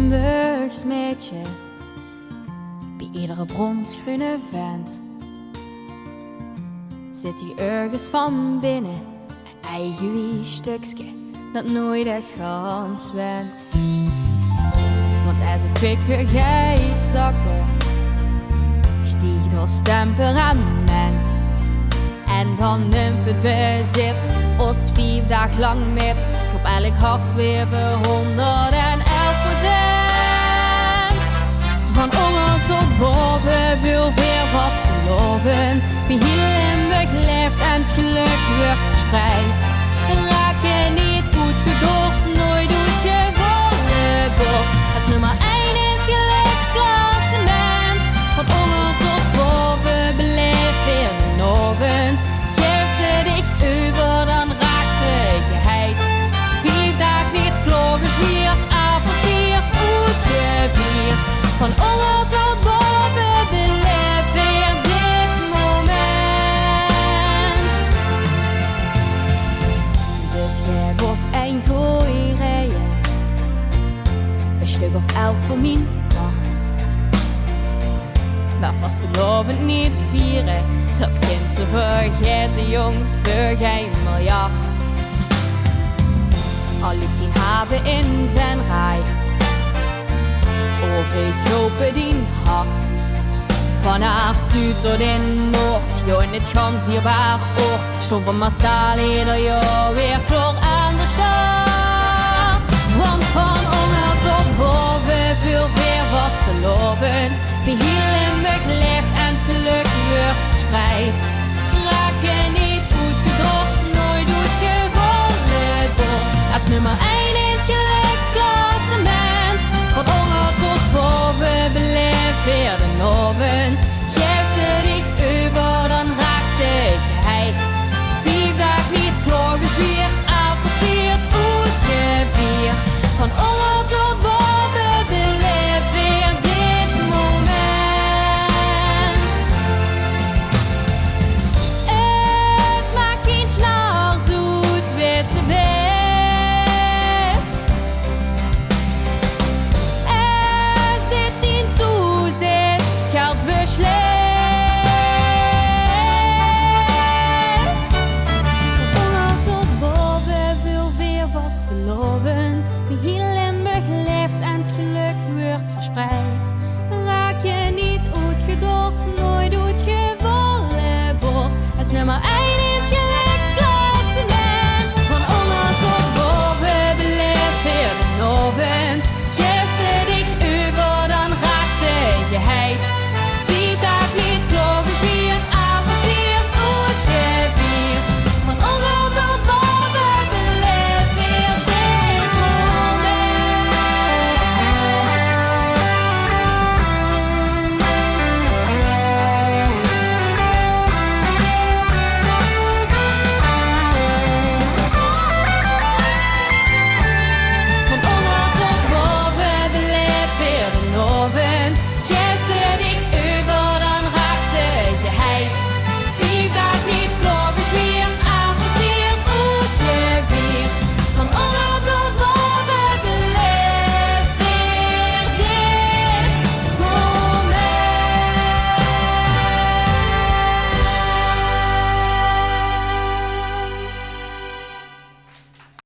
Limburgs meidje, bij iedere bronsgroene vent zit hij ergens van binnen, een eigen wie stukje dat nooit echt gans went. Want als het kwik weer gaat zakken, stiegt door temperament. En dan neemt het bezit ons 5 dagen lang met. Op elk hart weer voor 111%. Van onder tot boven, veel weer vastlovend. Wie hierin begeleefd en het geluk wordt verspreid. Raken niet goed gedorst, nooit doet je volle borst. Als nummer 1 in het geluksklassement. Van onder tot boven, beleef weer een ovend. Geef ze dicht over, dan raakt ze geheid. 5 dagen niet klaargeschmierd, afversierd, goed gevierd. Van onder tot boven, beleef weer dit moment. Dus geef ons een goeie rijden, een stuk of 11 voor mijn part. Maar vastelovend niet vieren, dat kind ze vergeten jong, voor geen miljard. Al liep 10 haven in Venray, over groepen die hart. Vanaf Zuid tot in Noord, jo in het gans dierbaar oord. Stond van Maastal ieder jaar weer kloor aan de start. Want van onder tot boven, veel weer vastelovend. Wie hier Limburg leeft en het geluk wordt verspreid.